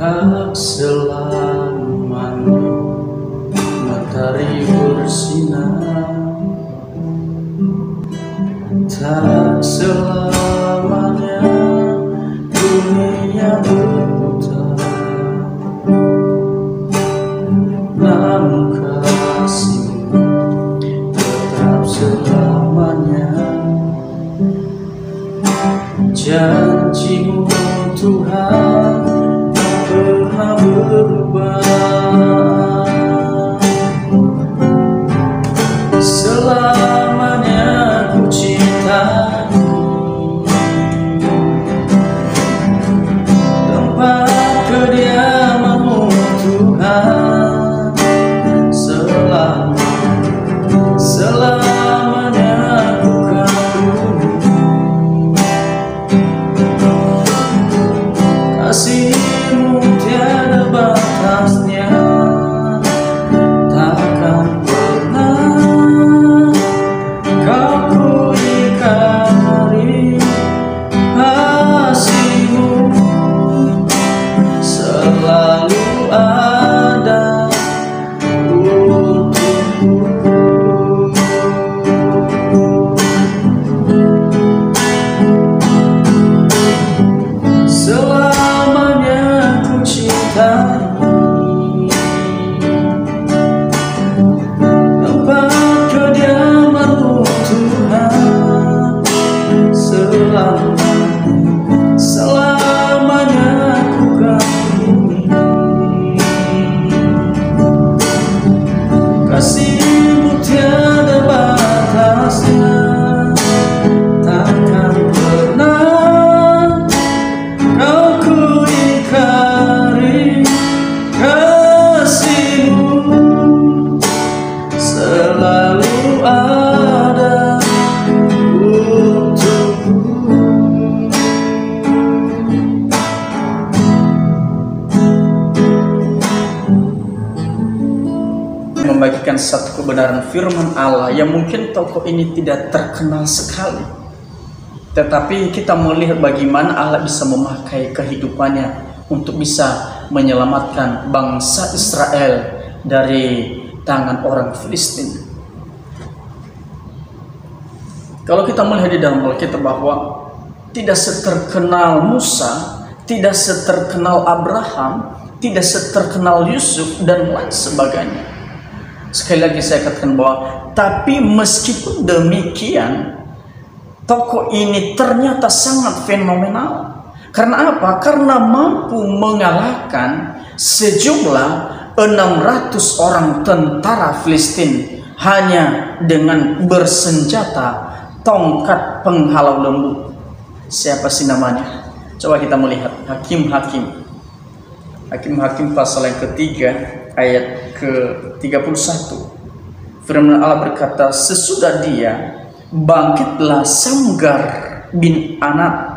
Tak selamanya matahari bersinar, tak selamanya dunia berputar. Namun kasih-Mu tetap selamanya. Janji-Mu Tuhan tak pernah berubah. Selamanya ku cintai tempat kediaman-Mu Tuhan. Selamanya ku kagumi kasih-Mu tiada batasnya. Takkan pernah Kau ku ingkari kasih-Mu, selalu ada untukku. Selamanya ku cintai tempat kediaman-Mu Tuhan. Selamanya ku kagumi kasih-Mu tiada batasnya. Takkan pernah Kau ku ingkari kasih-Mu, selalu ada untukku. Membagikan satu kebenaran firman Allah yang mungkin tokoh ini tidak terkenal sekali, tetapi kita melihat bagaimana Allah bisa memakai kehidupannya untuk bisa menyelamatkan bangsa Israel dari tangan orang Filistin. Kalau kita melihat di dalam Alkitab bahwa tidak seterkenal Musa, tidak seterkenal Abraham, tidak seterkenal Yusuf dan lain sebagainya. Sekali lagi saya katakan bahwa tapi meskipun demikian, tokoh ini ternyata sangat fenomenal. Karena apa? Karena mampu mengalahkan sejumlah 600 orang tentara Filistin hanya dengan bersenjata tongkat penghalau lembu. Siapa sih namanya? Coba kita melihat Hakim-Hakim. Hakim-Hakim pasal yang ketiga ayat ke-31. Firman Allah berkata, sesudah dia bangkitlah Samgar bin Anat.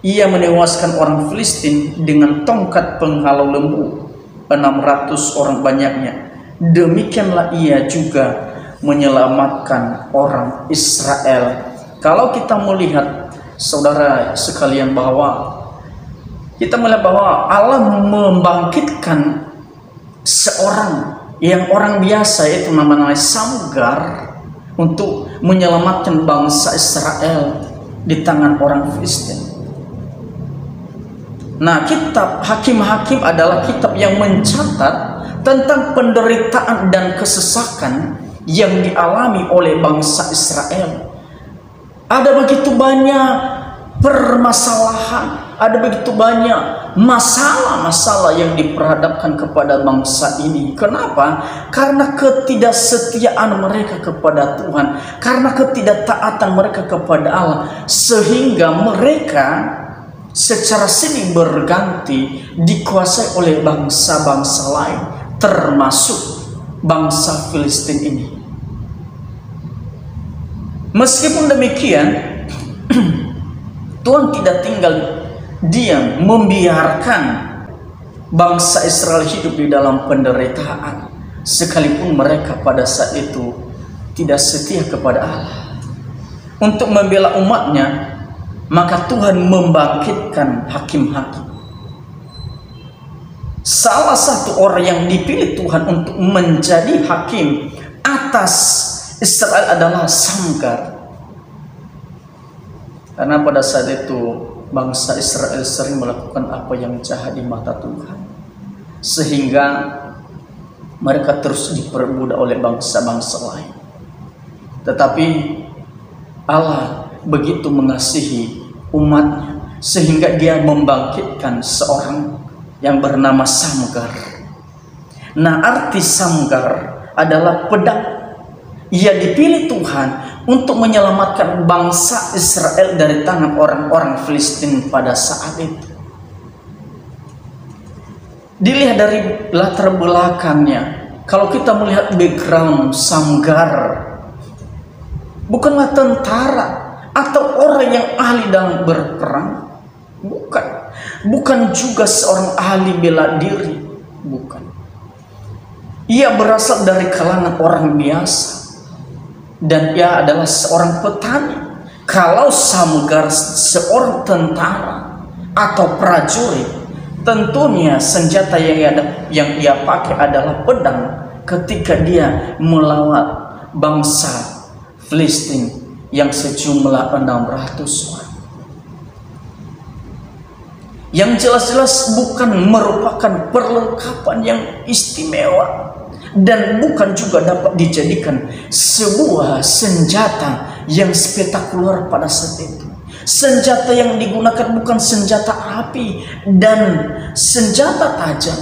Ia menewaskan orang Filistin dengan tongkat penghalau lembu, 600 orang banyaknya. Demikianlah ia juga menyelamatkan orang Israel. Kalau kita melihat saudara sekalian bahwa kita melihat bahwa Allah membangkitkan seorang yang orang biasa, yaitu namanya Samgar, untuk menyelamatkan bangsa Israel di tangan orang Filistin. Nah, kitab Hakim-Hakim adalah kitab yang mencatat tentang penderitaan dan kesesakan yang dialami oleh bangsa Israel. Ada begitu banyak permasalahan, ada begitu banyak masalah-masalah yang diperhadapkan kepada bangsa ini. Kenapa? Karena ketidaksetiaan mereka kepada Tuhan, karena ketidaktaatan mereka kepada Allah, sehingga mereka secara silih berganti dikuasai oleh bangsa-bangsa lain, termasuk bangsa Filistin ini. Meskipun demikian, Tuhan tidak tinggal diam membiarkan bangsa Israel hidup di dalam penderitaan, sekalipun mereka pada saat itu tidak setia kepada Allah. Untuk membela umatnya, maka Tuhan membangkitkan hakim-hakim. salah satu orang yang dipilih Tuhan untuk menjadi hakim atas Israel adalah Samgar. Karena pada saat itu bangsa Israel sering melakukan apa yang jahat di mata Tuhan, sehingga mereka terus diperbudak oleh bangsa-bangsa lain. Tetapi Allah begitu mengasihi umatnya sehingga dia membangkitkan seorang yang bernama Samgar. Nah, arti Samgar adalah pedang. Ia dipilih Tuhan untuk menyelamatkan bangsa Israel dari tangan orang-orang Filistin pada saat itu. Dilihat dari latar belakangnya, kalau kita melihat background Samgar, bukanlah tentara atau orang yang ahli dalam berperang, bukan juga seorang ahli bela diri, bukan. Ia berasal dari kalangan orang biasa, dan ia adalah seorang petani. Kalau Samgar seorang tentara atau prajurit, tentunya senjata yang ia pakai adalah pedang ketika dia melawan bangsa Filistin yang sejumlah 600 orang. Yang jelas-jelas bukan merupakan perlengkapan yang istimewa, dan bukan juga dapat dijadikan sebuah senjata yang spektakuler pada saat itu. Senjata yang digunakan bukan senjata api dan senjata tajam,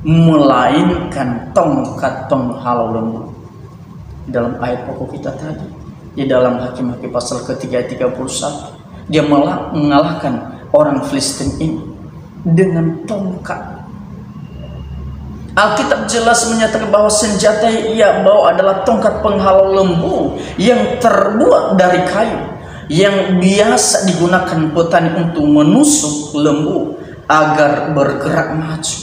melainkan tongkat penghalau lembu. Dalam ayat pokok kita tadi, di dalam Hakim-Hakim pasal ketiga ayat 31, dia mengalahkan orang Filistin ini dengan tongkat. Alkitab jelas menyatakan bahwa senjata yang ia bawa adalah tongkat penghalau lembu yang terbuat dari kayu, yang biasa digunakan petani untuk menusuk lembu agar bergerak maju.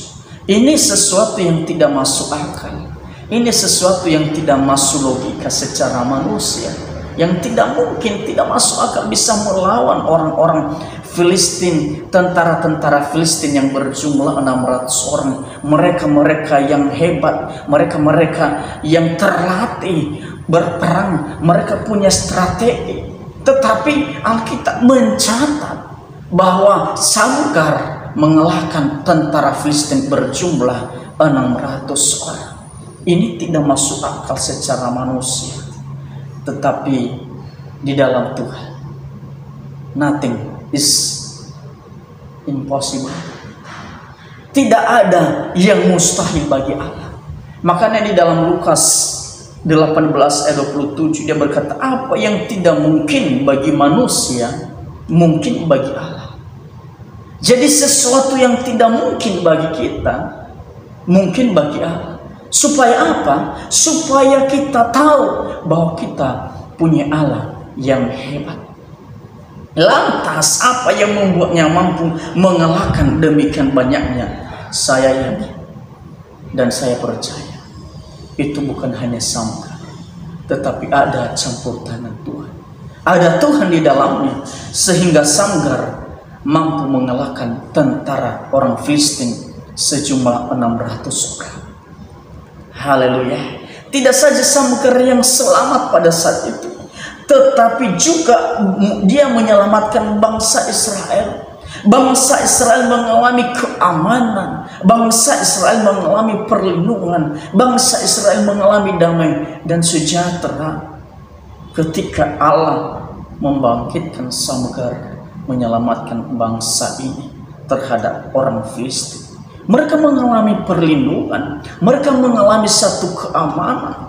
Ini sesuatu yang tidak masuk akal. Ini sesuatu yang tidak masuk logika secara manusia, yang tidak mungkin, tidak masuk akal bisa melawan orang-orang Filistin, tentara-tentara Filistin yang berjumlah 600 orang. Mereka-mereka yang hebat, mereka-mereka yang terlatih berperang, mereka punya strategi. Tetapi Alkitab mencatat bahwa Samgar mengalahkan tentara Filistin berjumlah 600 orang. Ini tidak masuk akal secara manusia, tetapi di dalam Tuhan nothing is impossible. Tidak ada yang mustahil bagi Allah. Makanya di dalam Lukas 18 ayat 27 dia berkata, apa yang tidak mungkin bagi manusia mungkin bagi Allah. Jadi sesuatu yang tidak mungkin bagi kita mungkin bagi Allah. Supaya apa? Supaya kita tahu bahwa kita punya Allah yang hebat. Lantas apa yang membuatnya mampu mengalahkan demikian banyaknya? Saya yakin dan saya percaya itu bukan hanya Samgar, tetapi ada campur tangan Tuhan. Ada Tuhan di dalamnya sehingga Samgar mampu mengalahkan tentara orang Filistin sejumlah 600 orang. Haleluya. Tidak saja Samgar yang selamat pada saat itu, tetapi juga dia menyelamatkan bangsa Israel. Bangsa Israel mengalami keamanan, bangsa Israel mengalami perlindungan, bangsa Israel mengalami damai dan sejahtera ketika Allah membangkitkan Samgar menyelamatkan bangsa ini terhadap orang Filistin. Mereka mengalami perlindungan, mereka mengalami satu keamanan.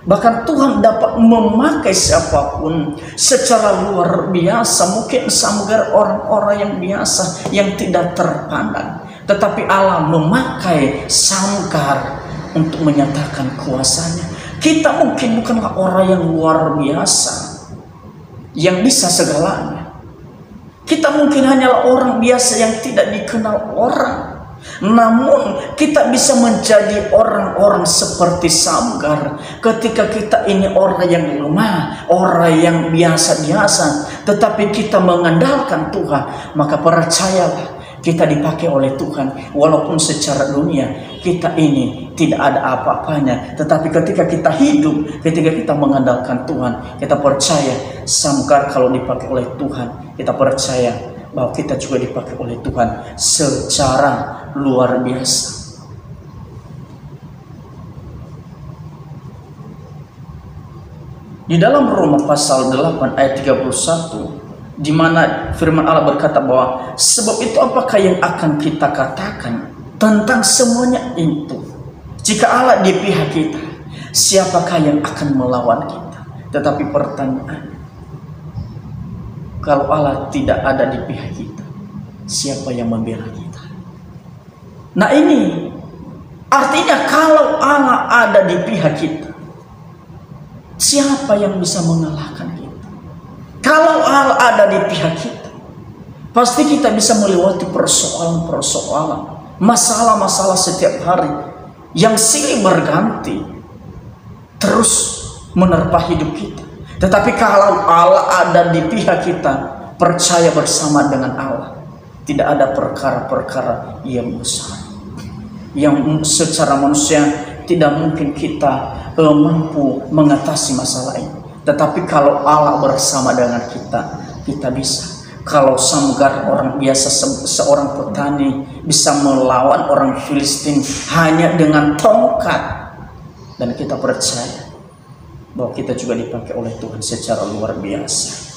Bahkan Tuhan dapat memakai siapapun secara luar biasa. Mungkin Samgar orang-orang yang biasa, yang tidak terpandang, tetapi Allah memakai Samgar untuk menyatakan kuasanya. Kita mungkin bukanlah orang yang luar biasa, yang bisa segalanya. Kita mungkin hanyalah orang biasa yang tidak dikenal orang. Namun kita bisa menjadi orang-orang seperti Samgar ketika kita ini orang yang lemah, orang yang biasa-biasa, tetapi kita mengandalkan Tuhan. Maka percayalah, kita dipakai oleh Tuhan. Walaupun secara dunia kita ini tidak ada apa-apanya, tetapi ketika kita hidup, ketika kita mengandalkan Tuhan, kita percaya Samgar kalau dipakai oleh Tuhan, kita percaya bahwa kita juga dipakai oleh Tuhan secara luar biasa. Di dalam Roma pasal 8 ayat 31, di mana firman Allah berkata bahwa sebab itu apakah yang akan kita katakan tentang semuanya itu? Jika Allah di pihak kita, siapakah yang akan melawan kita? Tetapi pertanyaan, kalau Allah tidak ada di pihak kita, siapa yang membela kita? Nah ini artinya kalau Allah ada di pihak kita, siapa yang bisa mengalahkan kita? Kalau Allah ada di pihak kita, pasti kita bisa melewati persoalan-persoalan, masalah-masalah setiap hari yang silih berganti terus menerpa hidup kita. Tetapi kalau Allah ada di pihak kita, percaya bersama dengan Allah, tidak ada perkara-perkara yang besar yang secara manusia tidak mungkin kita mampu mengatasi masalah ini. Tetapi kalau Allah bersama dengan kita, kita bisa. Kalau Samgar orang biasa, seorang petani, bisa melawan orang Filistin hanya dengan tongkat, dan kita percaya bahwa kita juga dipakai oleh Tuhan secara luar biasa.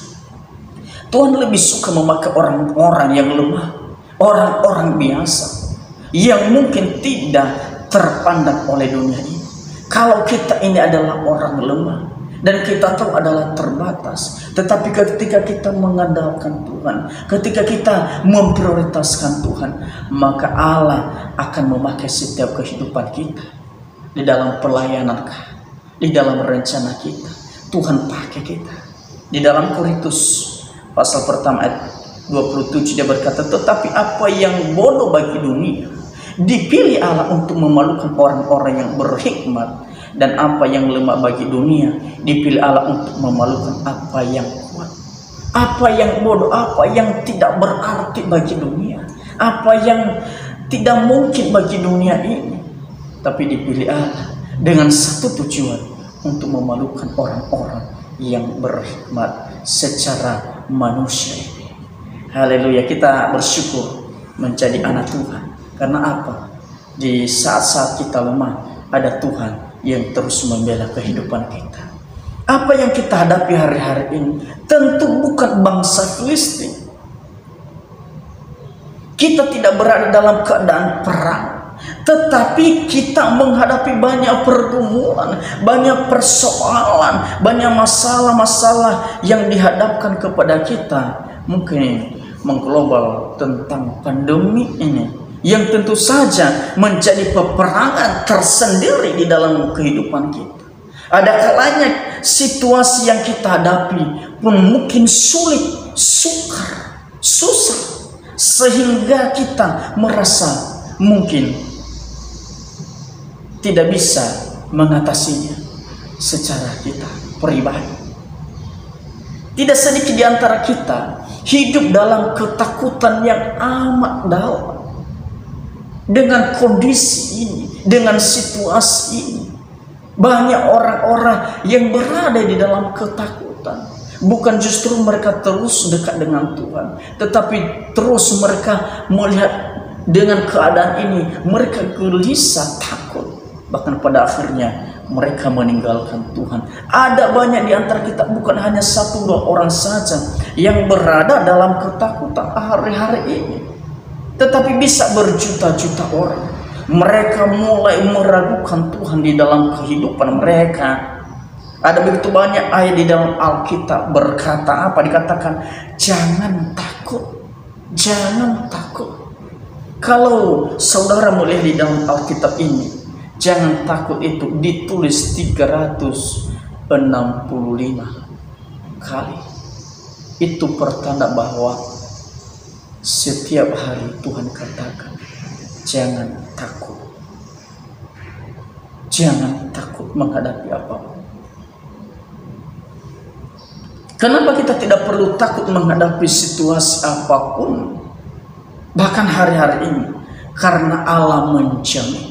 Tuhan lebih suka memakai orang-orang yang lemah, orang-orang biasa yang mungkin tidak terpandang oleh dunia ini. Kalau kita ini adalah orang lemah dan kita tahu adalah terbatas, tetapi ketika kita mengandalkan Tuhan, ketika kita memprioritaskan Tuhan, maka Allah akan memakai setiap kehidupan kita. Di dalam pelayanan, di dalam rencana kita, Tuhan pakai kita. Di dalam Korintus pasal pertama ayat 27 dia berkata, tetapi apa yang bodoh bagi dunia dipilih Allah untuk memalukan orang-orang yang berhikmat, dan apa yang lemah bagi dunia dipilih Allah untuk memalukan apa yang kuat. Apa yang bodoh, apa yang tidak berarti bagi dunia, apa yang tidak mungkin bagi dunia ini, tapi dipilih Allah dengan satu tujuan, untuk memalukan orang-orang yang berhikmat secara manusia ini. Haleluya, kita bersyukur menjadi anak Tuhan. Karena apa? Di saat-saat kita lemah, ada Tuhan yang terus membela kehidupan kita. Apa yang kita hadapi hari-hari ini tentu bukan bangsa Filistin. Kita tidak berada dalam keadaan perang, tetapi kita menghadapi banyak pergumulan, banyak persoalan, banyak masalah-masalah yang dihadapkan kepada kita. Mungkin mengglobal tentang pandemi ini, yang tentu saja menjadi peperangan tersendiri di dalam kehidupan kita. Ada kalanya situasi yang kita hadapi pun mungkin sulit, sukar, susah, sehingga kita merasa mungkin tidak bisa mengatasinya secara kita pribadi. Tidak sedikit di antara kita hidup dalam ketakutan yang amat dalam. Dengan kondisi ini, dengan situasi ini, banyak orang-orang yang berada di dalam ketakutan. Bukan justru mereka terus dekat dengan Tuhan, tetapi terus mereka melihat dengan keadaan ini, mereka gelisah, takut, bahkan pada akhirnya mereka meninggalkan Tuhan. Ada banyak di antara kita, bukan hanya 1-2 orang saja yang berada dalam ketakutan hari-hari ini, tetapi bisa berjuta-juta orang. Mereka mulai meragukan Tuhan di dalam kehidupan mereka. Ada begitu banyak ayat di dalam Alkitab berkata apa? Dikatakan jangan takut, jangan takut. Kalau saudara melihat di dalam Alkitab ini, jangan takut itu ditulis 365 kali. Itu pertanda bahwa setiap hari Tuhan katakan, jangan takut. Jangan takut menghadapi apapun. Kenapa kita tidak perlu takut menghadapi situasi apapun? Bahkan hari-hari ini, karena Allah menjamin,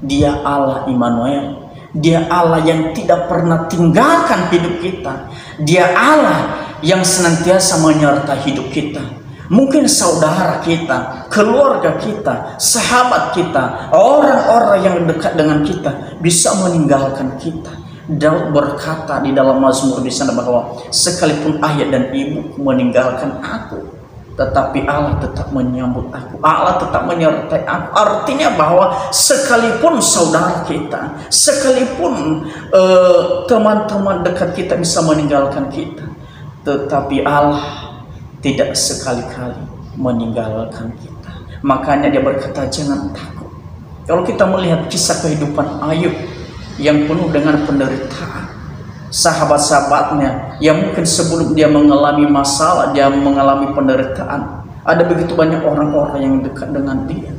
Dia Allah Immanuel, Dia Allah yang tidak pernah tinggalkan hidup kita, Dia Allah yang senantiasa menyertai hidup kita. Mungkin saudara kita, keluarga kita, sahabat kita, orang-orang yang dekat dengan kita bisa meninggalkan kita. Daud berkata di dalam Mazmur di sana bahwa sekalipun ayah dan ibu meninggalkan aku, tetapi Allah tetap menyambut aku, Allah tetap menyertai aku. Artinya bahwa sekalipun saudara kita, sekalipun teman-teman dekat kita bisa meninggalkan kita, tetapi Allah tidak sekali-kali meninggalkan kita. Makanya dia berkata, jangan takut. Kalau kita melihat kisah kehidupan Ayub yang penuh dengan penderitaan, sahabat-sahabatnya yang mungkin sebelum dia mengalami masalah, dia mengalami penderitaan, ada begitu banyak orang-orang yang dekat dengan dia.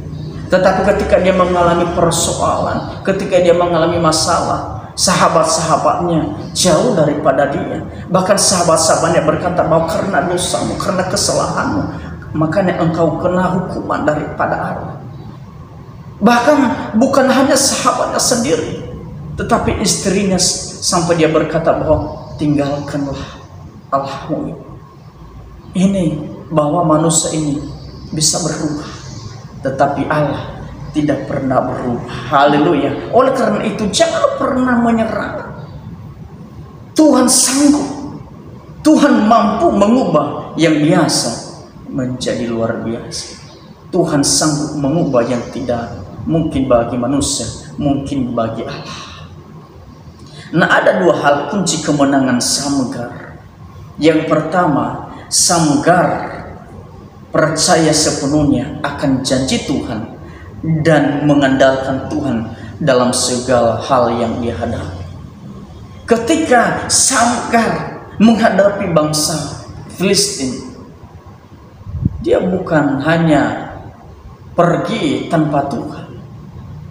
Tetapi ketika dia mengalami persoalan, ketika dia mengalami masalah, sahabat-sahabatnya jauh daripada dia. Bahkan sahabat-sahabatnya berkata bahwa karena dosamu, karena kesalahanmu, makanya engkau kena hukuman daripada Allah. Bahkan bukan hanya sahabatnya sendiri, tetapi istrinya sampai dia berkata bahwa tinggalkanlah Allahmu. Ini bahwa manusia ini bisa berubah, tetapi Allah tidak pernah berubah. Haleluya. Oleh karena itu jangan pernah menyerah. Tuhan sanggup, Tuhan mampu mengubah yang biasa menjadi luar biasa. Tuhan sanggup mengubah yang tidak mungkin bagi manusia, mungkin bagi Allah. Nah, ada dua hal kunci kemenangan Samgar. Yang pertama, Samgar percaya sepenuhnya akan janji Tuhan dan mengandalkan Tuhan dalam segala hal yang dia hadapi. Ketika Samgar menghadapi bangsa Filistin, dia bukan hanya pergi tanpa Tuhan,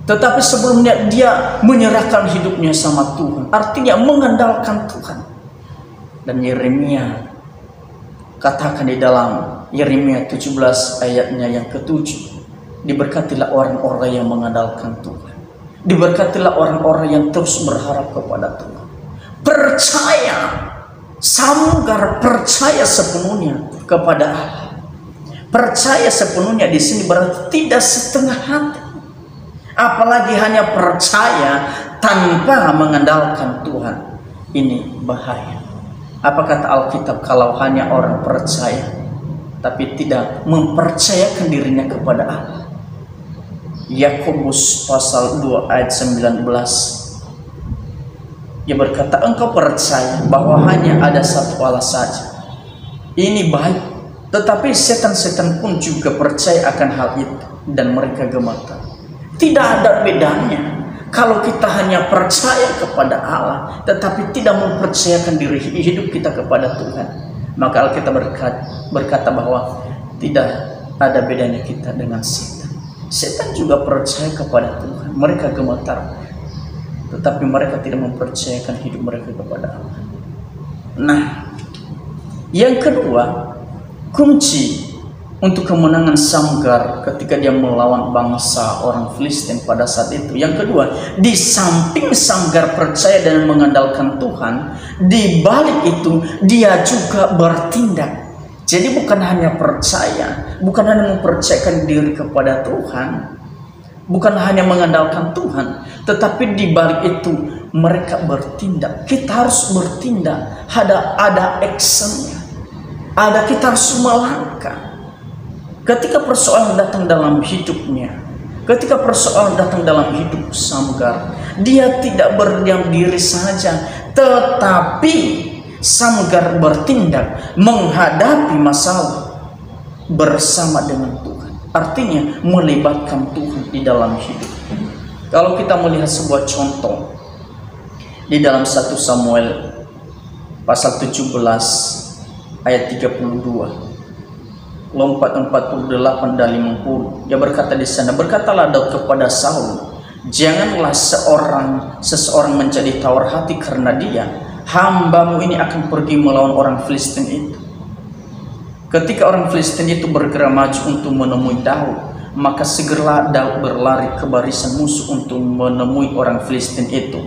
tetapi sebelumnya dia menyerahkan hidupnya sama Tuhan. Artinya mengandalkan Tuhan. Dan Yeremia katakan di dalam Yeremia 17 ayatnya yang ke-7, diberkatilah orang-orang yang mengandalkan Tuhan. Diberkatilah orang-orang yang terus berharap kepada Tuhan. Percaya, Samgar percaya sepenuhnya kepada Allah. Percaya sepenuhnya di sini berarti tidak setengah hati. Apalagi hanya percaya tanpa mengandalkan Tuhan. Ini bahaya. Apa kata Alkitab? Kalau hanya orang percaya tapi tidak mempercayakan dirinya kepada Allah. Yakobus pasal 2 ayat 19. Dia berkata, engkau percaya bahwa hanya ada satu Allah saja. Ini baik. Tetapi setan-setan pun juga percaya akan hal itu dan mereka gemetar. Tidak ada bedanya kalau kita hanya percaya kepada Allah tetapi tidak mempercayakan diri hidup kita kepada Tuhan. Maka Alkitab berkata bahwa tidak ada bedanya kita dengan setan. Setan juga percaya kepada Tuhan, mereka gemetar, tetapi mereka tidak mempercayakan hidup mereka kepada Allah. Nah, yang kedua, kunci untuk kemenangan Samgar ketika dia melawan bangsa orang Filistin pada saat itu. Yang kedua, di samping Samgar percaya dan mengandalkan Tuhan, di balik itu dia juga bertindak. Jadi bukan hanya percaya, bukan hanya mempercayakan diri kepada Tuhan, bukan hanya mengandalkan Tuhan, tetapi di balik itu mereka bertindak. Kita harus bertindak, ada actionnya, kita harus melangkah. Ketika persoalan datang dalam hidupnya, ketika persoalan datang dalam hidup Samgar, dia tidak berdiam diri saja, tetapi Samgar bertindak menghadapi masalah bersama dengan Tuhan. Artinya melibatkan Tuhan di dalam hidup. Kalau kita melihat sebuah contoh di dalam 1 Samuel pasal 17 ayat 32. Lompat 48 dan 50. Dia berkata di sana, berkatalah Daud kepada Saul, janganlah seseorang menjadi tawar hati karena dia, hambamu ini akan pergi melawan orang Filistin itu. Ketika orang Filistin itu bergerak maju untuk menemui Daud, maka segeralah Daud berlari ke barisan musuh untuk menemui orang Filistin itu.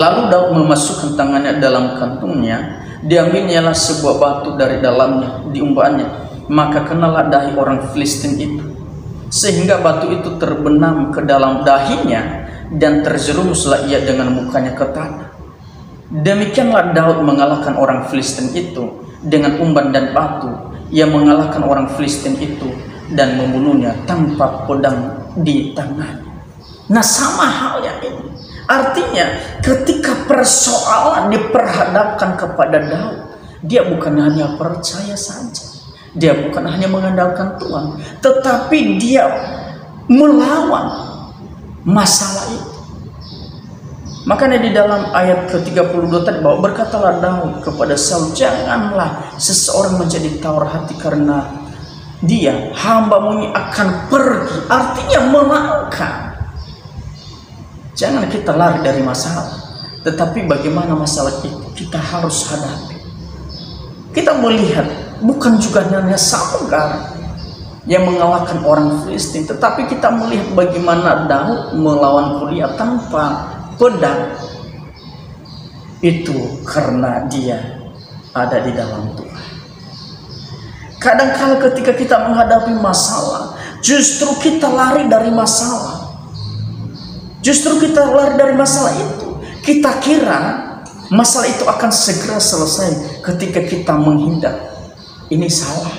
Lalu Daud memasukkan tangannya dalam kantungnya, diambilnyalah sebuah batu dari dalamnya, diumbannya, maka kenalah dahi orang Filistin itu, sehingga batu itu terbenam ke dalam dahinya, dan terjerumuslah ia dengan mukanya ke tanah. Demikianlah Daud mengalahkan orang Filistin itu dengan umban dan batu. Ia mengalahkan orang Filistin itu dan membunuhnya tanpa pedang di tangannya. Nah, sama halnya ini. Artinya ketika persoalan diperhadapkan kepada Daud, dia bukan hanya percaya saja, dia bukan hanya mengandalkan Tuhan, tetapi dia melawan masalah itu. Makanya di dalam ayat ke-32 tadi bahwa berkatalah Daud kepada Saul, janganlah seseorang menjadi tawar hati karena dia, hambamu ini akan pergi. Artinya melangkah. Jangan kita lari dari masalah, tetapi bagaimana masalah itu kita harus hadapi. Kita melihat bukan juga hanya Samgar yang mengalahkan orang Filistin, tetapi kita melihat bagaimana Daud melawan Goliat tanpa pedang. Itu karena dia ada di dalam Tuhan. Kadang-kala ketika kita menghadapi masalah, justru kita lari dari masalah. Justru kita lari dari masalah itu. Kita kira masalah itu akan segera selesai ketika kita menghindar. Ini salah.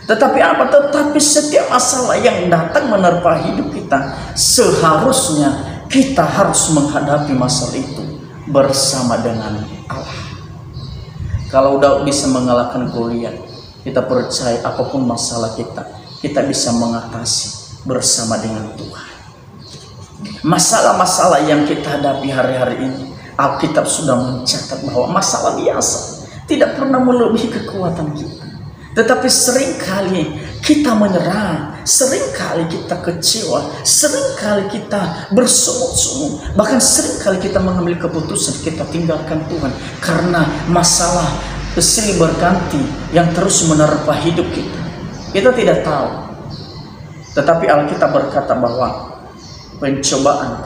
Tetapi apa? Tetapi setiap masalah yang datang menerpa hidup kita, seharusnya kita harus menghadapi masalah itu bersama dengan Allah. Kalau Daud bisa mengalahkan Goliat, kita percaya apapun masalah kita bisa mengatasi bersama dengan Tuhan. Masalah-masalah yang kita hadapi hari-hari ini, Alkitab sudah mencatat bahwa masalah biasa, tidak pernah melebihi kekuatan kita. Tetapi seringkali kita menyerah, seringkali kita kecewa, seringkali kita bersungut-sungut, bahkan seringkali kita mengambil keputusan kita tinggalkan Tuhan karena masalah silih berganti yang terus menerpa hidup kita. Kita tidak tahu, tetapi Alkitab berkata bahwa pencobaan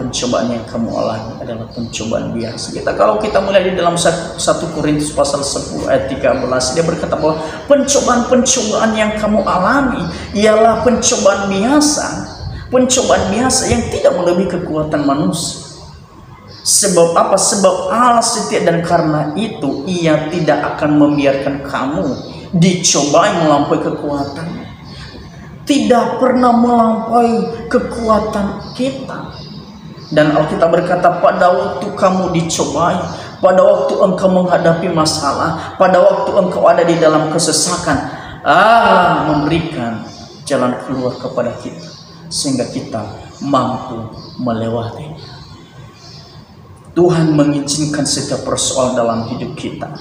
yang kamu alami adalah pencobaan biasa. Kalau kita melihat di dalam 1 Korintus pasal 10 ayat 13, dia berkata bahwa pencobaan yang kamu alami ialah pencobaan biasa yang tidak melebihi kekuatan manusia. Sebab apa? Sebab Allah setia, dan karena itu Ia tidak akan membiarkan kamu dicobai melampaui kekuatan. Tidak pernah melampaui kekuatan kita. Dan Alkitab berkata, pada waktu kamu dicobai, pada waktu engkau menghadapi masalah, pada waktu engkau ada di dalam kesesakan, Allah memberikan jalan keluar kepada kita sehingga kita mampu melewatinya. Tuhan mengizinkan setiap persoalan dalam hidup kita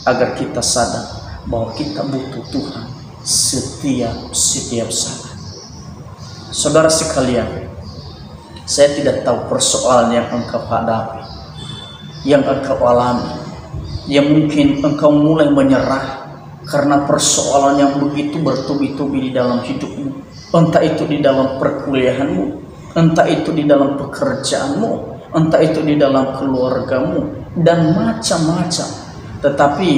agar kita sadar bahwa kita butuh Tuhan setiap saat. Saudara sekalian, saya tidak tahu persoalan yang engkau hadapi, yang engkau alami, yang mungkin engkau mulai menyerah karena persoalan yang begitu bertubi-tubi di dalam hidupmu. Entah itu di dalam perkuliahanmu, entah itu di dalam pekerjaanmu, entah itu di dalam keluargamu, dan macam-macam. Tetapi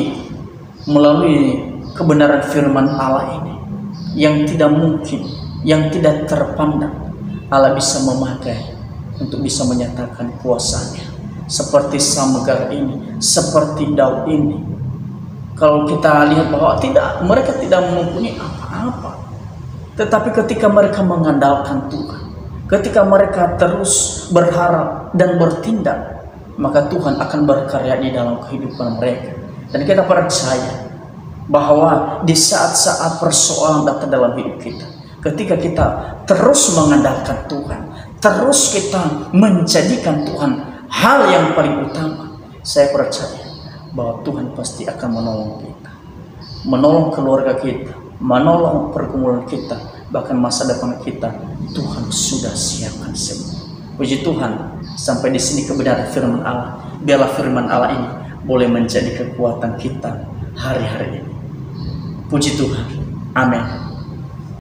melalui kebenaran firman Allah ini yang tidak mungkin, yang tidak terpandang, Allah bisa memakai untuk bisa menyatakan kuasanya. Seperti Samgar ini, seperti Daud ini. Kalau kita lihat bahwa mereka tidak mempunyai apa-apa, tetapi ketika mereka mengandalkan Tuhan, ketika mereka terus berharap dan bertindak, maka Tuhan akan berkarya di dalam kehidupan mereka. Dan kita percaya bahwa di saat-saat persoalan datang dalam hidup kita, ketika kita terus mengandalkan Tuhan, terus kita menjadikan Tuhan hal yang paling utama, saya percaya bahwa Tuhan pasti akan menolong kita, menolong keluarga kita, menolong pergumulan kita, bahkan masa depan kita. Tuhan sudah siapkan semua. Puji Tuhan, sampai di sini kebenaran firman Allah. Biarlah firman Allah ini boleh menjadi kekuatan kita hari-hari ini. Puji Tuhan. Amin.